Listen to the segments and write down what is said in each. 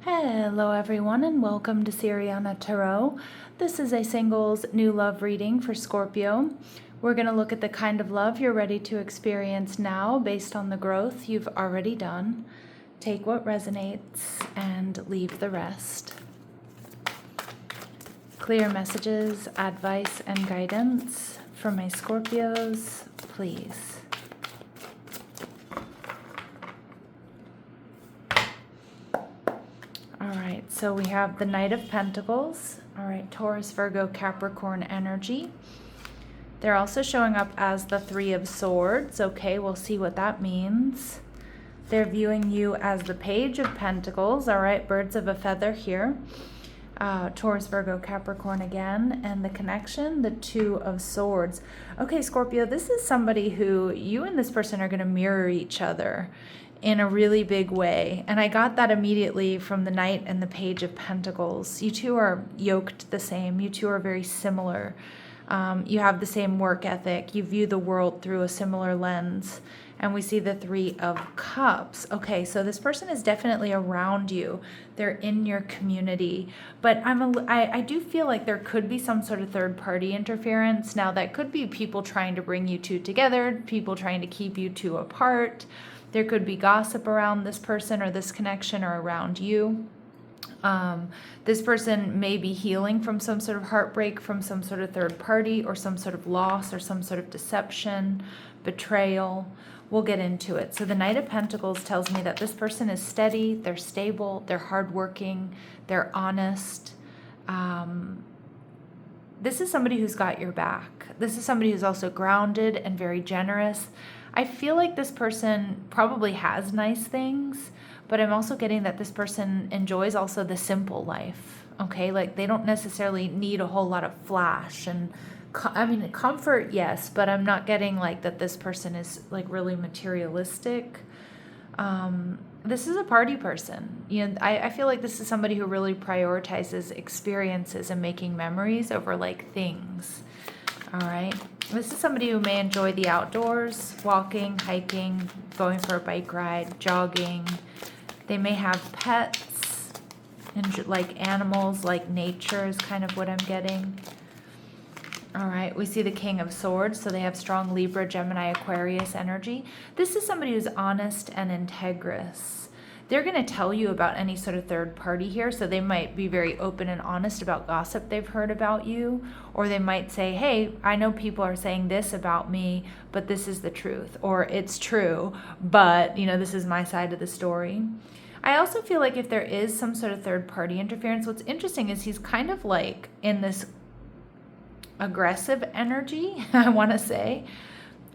Hello everyone and welcome to Siriana Tarot. This is a singles new love reading for Scorpio. We're going to look at the kind of love you're ready to experience now based on the growth you've already done. Take what resonates and leave the rest. Clear messages, advice, and guidance for my Scorpios, please. Alright, so we have the Knight of Pentacles. Alright, Taurus, Virgo, Capricorn energy. They're also showing up as the Three of Swords. Okay, we'll see what that means. They're viewing you as the Page of Pentacles. Alright, birds of a feather here. Taurus, Virgo, Capricorn again. And the connection, the Two of Swords. Okay, Scorpio, this is somebody who you and this person are going to mirror each other in a really big way. And I got that immediately from the Knight and the Page of Pentacles. You two are yoked the same. You two are very similar. You have the same work ethic. You view the world through a similar lens. And we see the Three of Cups. Okay, so this person is definitely around you. They're in your community. But I do feel like there could be some sort of third-party interference. Now, that could be people trying to bring you two together, people trying to keep you two apart. There could be gossip around this person or this connection or around you. This person may be healing from some sort of heartbreak from some sort of third party or some sort of loss or some sort of deception, betrayal. We'll get into it. So the Knight of Pentacles tells me that this person is steady, they're stable, they're hardworking, they're honest. This is somebody who's got your back. This is somebody who's also grounded and very generous. I feel like this person probably has nice things, but I'm also getting that this person enjoys also the simple life, okay? Like they don't necessarily need a whole lot of flash and, comfort, yes, but I'm not getting like that this person is like really materialistic. This is a party person. You know, I feel like this is somebody who really prioritizes experiences and making memories over like things. All right. This is somebody who may enjoy the outdoors, walking, hiking, going for a bike ride, jogging. They may have pets and like animals, like nature is kind of what I'm getting. All right, we see the King of Swords, so they have strong Libra, Gemini, Aquarius energy. This is somebody who's honest and integrous. They're going to tell you about any sort of third party here, so they might be very open and honest about gossip they've heard about you, or they might say, hey, I know people are saying this about me, but this is the truth, or it's true, but, you know, this is my side of the story. I also feel like if there is some sort of third party interference, what's interesting is he's kind of like in this aggressive energy, I want to say.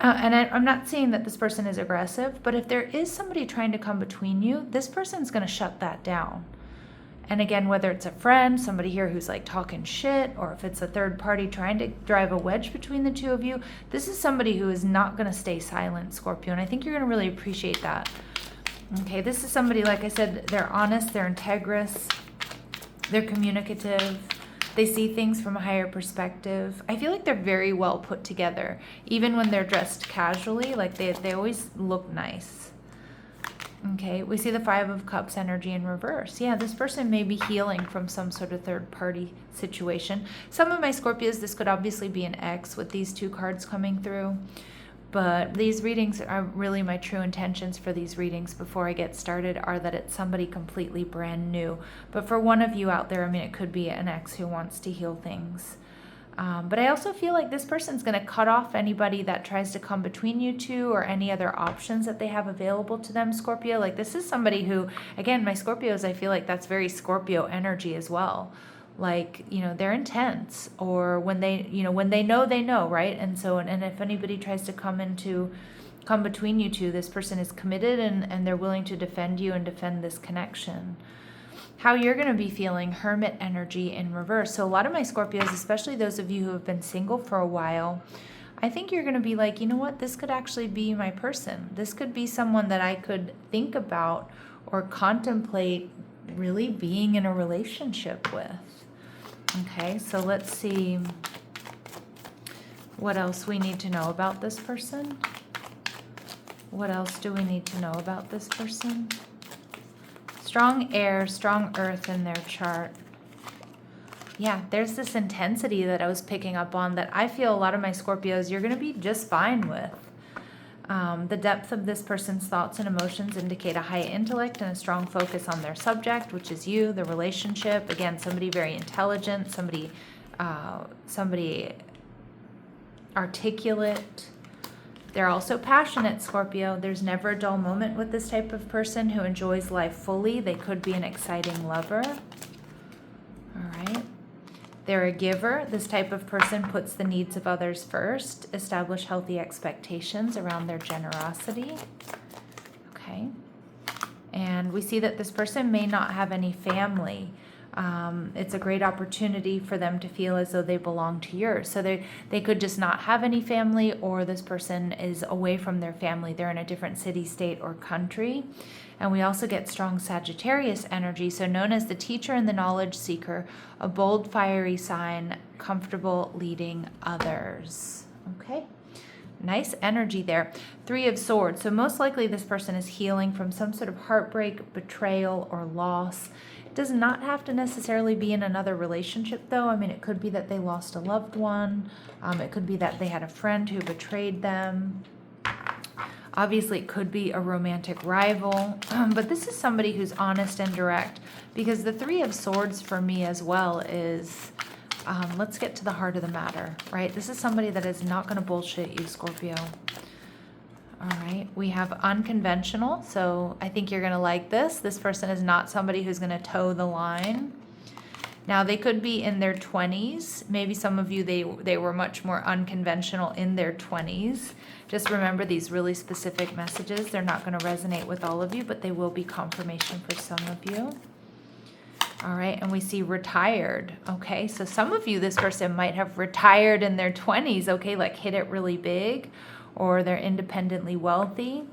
And I'm not saying that this person is aggressive, but if there is somebody trying to come between you, this person's going to shut that down. And again, whether it's a friend, somebody here who's like talking shit, or if it's a third party trying to drive a wedge between the two of you, this is somebody who is not going to stay silent, Scorpio. And I think you're going to really appreciate that. Okay, this is somebody, like I said, they're honest, they're integrous, they're communicative. They see things from a higher perspective. I feel like they're very well put together. Even when they're dressed casually, like they always look nice. Okay, we see the Five of Cups energy in reverse. Yeah, this person may be healing from some sort of third party situation. Some of my Scorpios, this could obviously be an ex with these two cards coming through. But these readings are really my true intentions for these readings before I get started are that it's somebody completely brand new. But for one of you out there, I mean, it could be an ex who wants to heal things. But I also feel like this person's going to cut off anybody that tries to come between you two or any other options that they have available to them, Scorpio. Like this is somebody who, again, my Scorpios, I feel like that's very Scorpio energy as well. Like, you know, they're intense, or when they know, right? And so, and if anybody tries to come between you two, this person is committed and they're willing to defend you and defend this connection. How you're going to be feeling, Hermit energy in reverse. So a lot of my Scorpios, especially those of you who have been single for a while, I think you're going to be like, you know what, this could actually be my person. This could be someone that I could think about or contemplate really being in a relationship with. Okay, so let's see what else we need to know about this person. What else do we need to know about this person? Strong air, strong earth in their chart. Yeah, there's this intensity that I was picking up on that I feel a lot of my Scorpios you're going to be just fine with. The depth of this person's thoughts and emotions indicate a high intellect and a strong focus on their subject, which is you, the relationship. Again, somebody very intelligent, somebody articulate. They're also passionate, Scorpio. There's never a dull moment with this type of person who enjoys life fully. They could be an exciting lover. All right. They're a giver. This type of person puts the needs of others first. Establish healthy expectations around their generosity. Okay. And we see that this person may not have any family. It's a great opportunity for them to feel as though they belong to yours. So they could just not have any family, or this person is away from their family. They're in a different city, state, or country. And we also get strong Sagittarius energy, so known as the teacher and the knowledge seeker, a bold, fiery sign, comfortable leading others. Okay. Nice energy there. 3 of Swords. So most likely this person is healing from some sort of heartbreak, betrayal, or loss. It does not have to necessarily be in another relationship, though. I mean, it could be that they lost a loved one. It could be that they had a friend who betrayed them. Obviously, it could be a romantic rival, but this is somebody who's honest and direct, because the 3 of Swords for me as well is, let's get to the heart of the matter, right? This is somebody that is not going to bullshit you, Scorpio. All right, we have unconventional, so I think you're going to like this. This person is not somebody who's going to toe the line. Now, they could be in their 20s. Maybe some of you, they were much more unconventional in their 20s. Just remember these really specific messages. They're not going to resonate with all of you, but they will be confirmation for some of you. All right, and we see retired. Okay, so some of you, this person might have retired in their 20s, okay, like hit it really big, or they're independently wealthy.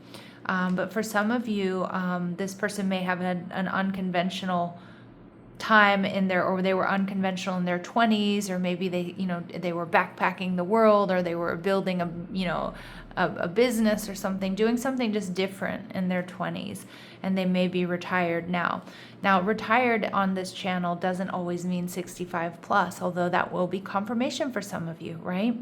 But for some of you, this person may have an unconventional time in their, or they were unconventional in their 20s, or maybe they were backpacking the world, or they were building a business or something, doing something just different in their 20s, and they may be retired now. Now, retired on this channel doesn't always mean 65 plus, although that will be confirmation for some of you, right?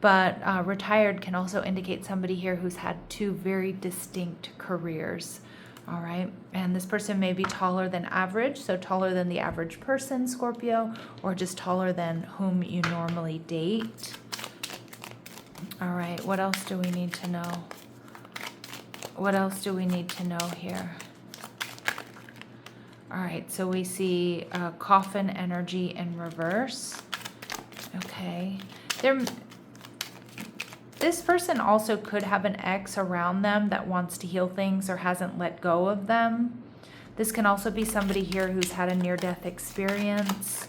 But retired can also indicate somebody here who's had 2 very distinct careers. All right, and this person may be taller than average, so taller than the average person, Scorpio, or just taller than whom you normally date. All right, what else do we need to know? What else do we need to know here? All right, so we see coffin energy in reverse. Okay, this person also could have an ex around them that wants to heal things or hasn't let go of them. This can also be somebody here who's had a near-death experience,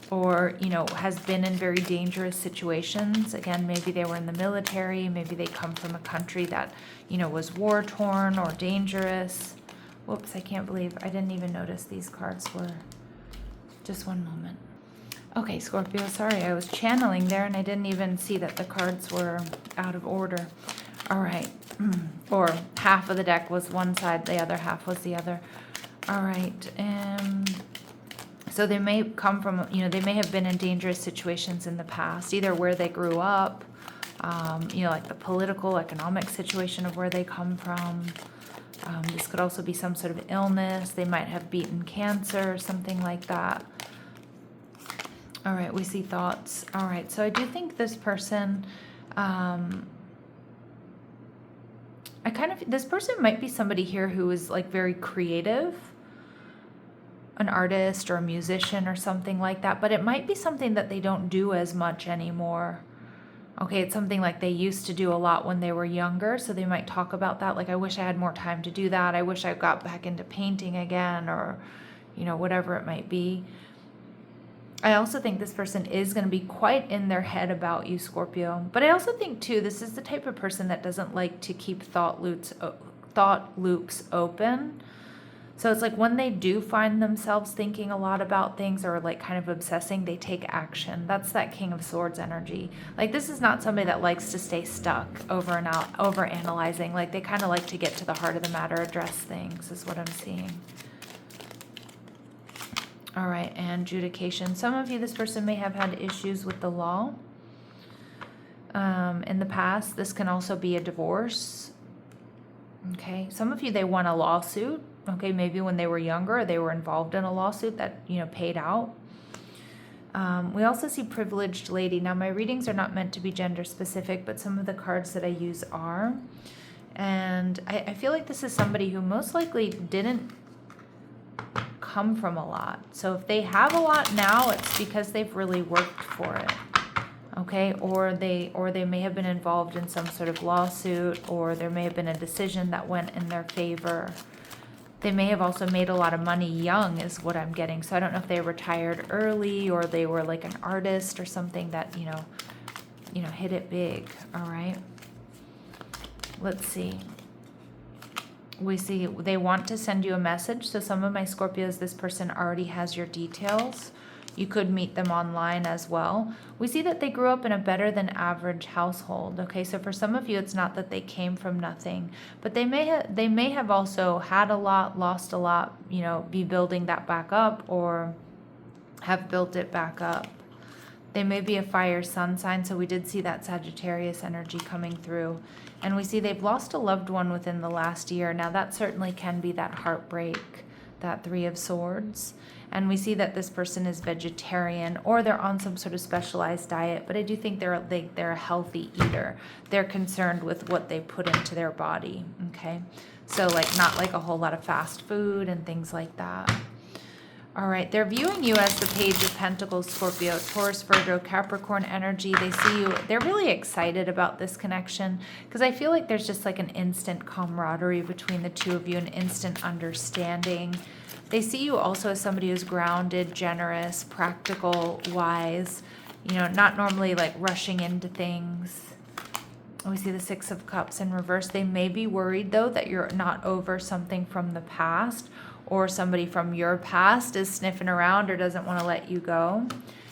or, has been in very dangerous situations. Again, maybe they were in the military, maybe they come from a country that, was war-torn or dangerous. Whoops, I can't believe I didn't even notice these cards were. Just one moment. Okay, Scorpio, sorry, I was channeling there and I didn't even see that the cards were out of order. All right, or half of the deck was one side, the other half was the other. All right, so they may come from, they may have been in dangerous situations in the past, either where they grew up, like the political, economic situation of where they come from. This could also be some sort of illness. They might have beaten cancer, something like that. All right, we see thoughts. All right, so I do think this person, this person might be somebody here who is like very creative, an artist or a musician or something like that, but it might be something that they don't do as much anymore. Okay, it's something like they used to do a lot when they were younger, so they might talk about that, like, I wish I had more time to do that. I wish I got back into painting again, or, whatever it might be. I also think this person is going to be quite in their head about you, Scorpio. But I also think, too, this is the type of person that doesn't like to keep thought loops open. So it's like when they do find themselves thinking a lot about things, or like kind of obsessing, they take action. That's that King of Swords energy. Like, this is not somebody that likes to stay stuck over analyzing. Like, they kind of like to get to the heart of the matter, address things, is what I'm seeing. All right, and adjudication. Some of you, this person may have had issues with the law in the past. This can also be a divorce. Okay, some of you, they won a lawsuit. Okay, maybe when they were younger, they were involved in a lawsuit that, paid out. We also see privileged lady. Now, my readings are not meant to be gender specific, but some of the cards that I use are. And I feel like this is somebody who most likely didn't come from a lot. So if they have a lot now, it's because they've really worked for it. Okay, or they may have been involved in some sort of lawsuit, or there may have been a decision that went in their favor. They may have also made a lot of money young is what I'm getting. So I don't know if they retired early or they were like an artist or something that, hit it big. All right. Let's see. We see they want to send you a message. So some of my Scorpios, this person already has your details. You could meet them online as well. We see that they grew up in a better than average household. Okay, so for some of you, it's not that they came from nothing, but they may have also had a lot, lost a lot, be building that back up or have built it back up. They may be a fire sun sign, so we did see that Sagittarius energy coming through. And we see they've lost a loved one within the last year. Now that certainly can be that heartbreak, that Three of Swords. And we see that this person is vegetarian or they're on some sort of specialized diet, but I do think they're a healthy eater. They're concerned with what they put into their body, okay? So not like a whole lot of fast food and things like that. All right, they're viewing you as the Page of Pentacles, Scorpio, Taurus, Virgo, Capricorn energy. They see you, they're really excited about this connection because I feel like there's just like an instant camaraderie between the two of you, an instant understanding. They see you also as somebody who's grounded, generous, practical, wise, not normally like rushing into things. We see the Six of Cups in reverse. They may be worried though that you're not over something from the past, or somebody from your past is sniffing around or doesn't want to let you go.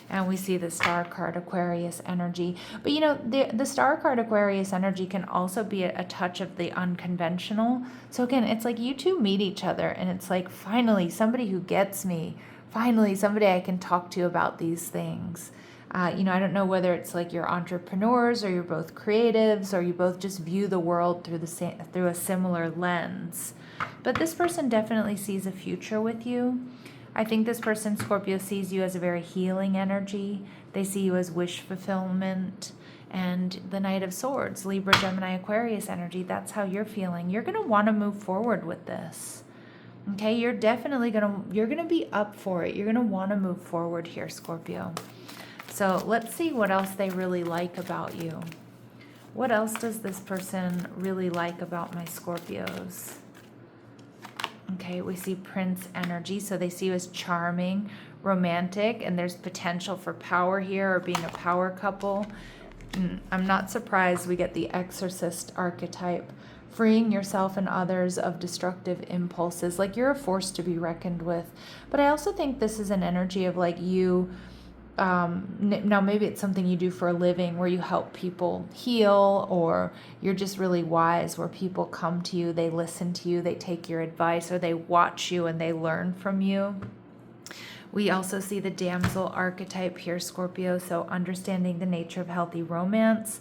And we see the Star card, Aquarius energy. But the Star card, Aquarius energy can also be a touch of the unconventional. So again, it's like you two meet each other and it's like, finally, somebody who gets me. Finally, somebody I can talk to about these things. I don't know whether it's like you're entrepreneurs or you're both creatives or you both just view the world through a similar lens. But this person definitely sees a future with you. I think this person, Scorpio, sees you as a very healing energy. They see you as wish fulfillment. And the Knight of Swords, Libra, Gemini, Aquarius energy, that's how you're feeling. You're going to want to move forward with this. Okay, you're definitely you're going to be up for it. You're going to want to move forward here, Scorpio. So let's see what else they really like about you. What else does this person really like about my Scorpios? Okay, we see Prince energy. So they see you as charming, romantic, and there's potential for power here or being a power couple. I'm not surprised we get the Exorcist archetype. Freeing yourself and others of destructive impulses. Like you're a force to be reckoned with. But I also think this is an energy of like you... now maybe it's something you do for a living where you help people heal, or you're just really wise where people come to you, they listen to you, they take your advice, or they watch you and they learn from you. We also see the damsel archetype here, Scorpio, so understanding the nature of healthy romance.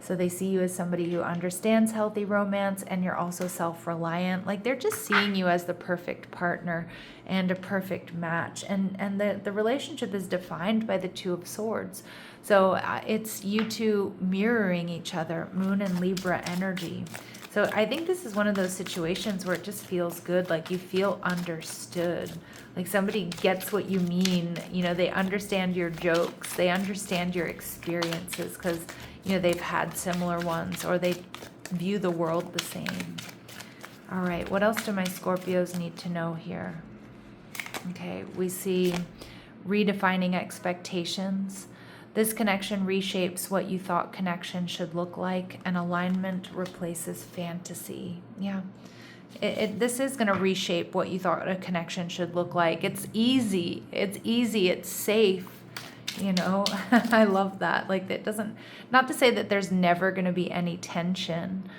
So they see you as somebody who understands healthy romance, and you're also self-reliant. Like they're just seeing you as the perfect partner and a perfect match. And the relationship is defined by the Two of Swords. So it's you two mirroring each other, Moon and Libra energy. So I think this is one of those situations where it just feels good, like you feel understood. Like somebody gets what you mean, they understand your jokes, they understand your experiences because, they've had similar ones, or they view the world the same. All right, what else do my Scorpios need to know here? Okay, we see redefining expectations. This connection reshapes what you thought connection should look like, and alignment replaces fantasy. Yeah. This is going to reshape what you thought a connection should look like. It's easy. It's safe. I love that. Like that doesn't, not to say that there's never going to be any tension,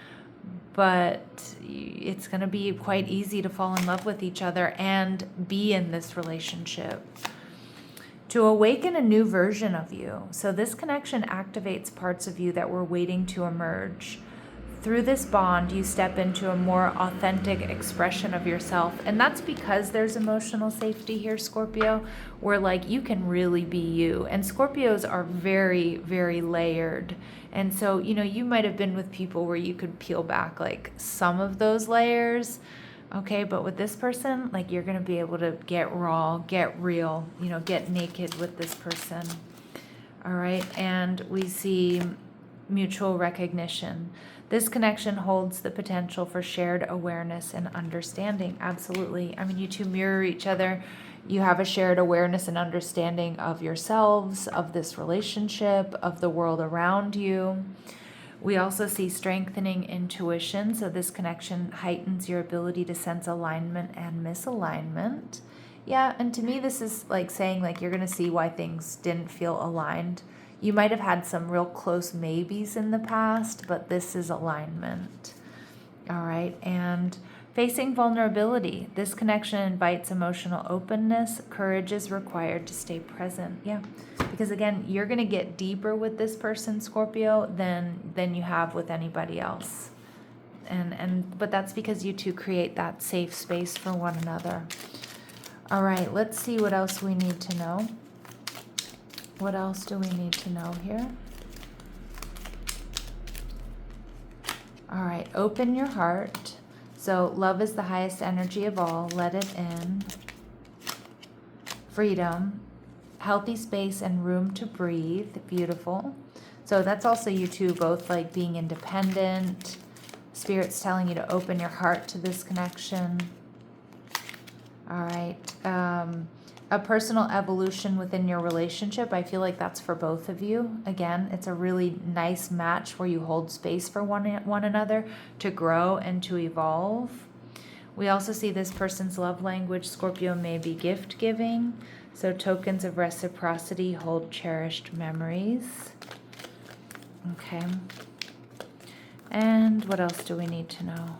but it's going to be quite easy to fall in love with each other and be in this relationship. To awaken a new version of you. So this connection activates parts of you that were waiting to emerge. Through this bond, you step into a more authentic expression of yourself. And that's because there's emotional safety here, Scorpio, where like you can really be you. And Scorpios are very, very layered. And so, you might have been with people where you could peel back like some of those layers. Okay, but with this person, like you're going to be able to get raw, get real, get naked with this person. All right, and we see mutual recognition. This connection holds the potential for shared awareness and understanding. Absolutely. I mean, you two mirror each other. You have a shared awareness and understanding of yourselves, of this relationship, of the world around you. We also see strengthening intuition. So this connection heightens your ability to sense alignment and misalignment. Yeah, and to me, this is like saying like you're going to see why things didn't feel aligned. You might have had some real close maybes in the past, but this is alignment. All right, and facing vulnerability. This connection invites emotional openness. Courage is required to stay present. Yeah, because again, you're going to get deeper with this person, Scorpio, than you have with anybody else. But that's because you two create that safe space for one another. All right, let's see what else we need to know. What else do we need to know here? All right, open your heart. So love is the highest energy of all. Let it in. Freedom, healthy space and room to breathe. Beautiful. So that's also you two both like being independent. Spirit's telling you to open your heart to this connection. All right. A personal evolution within your relationship. I feel like that's for both of you. Again, it's a really nice match where you hold space for one another to grow and to evolve. We also see this person's love language, Scorpio, may be gift giving. So tokens of reciprocity hold cherished memories. Okay. And what else do we need to know?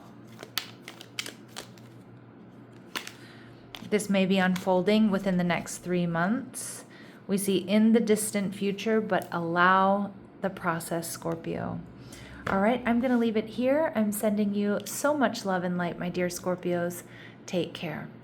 This may be unfolding within the next 3 months. We see in the distant future, but allow the process, Scorpio. All right, I'm going to leave it here. I'm sending you so much love and light, my dear Scorpios. Take care.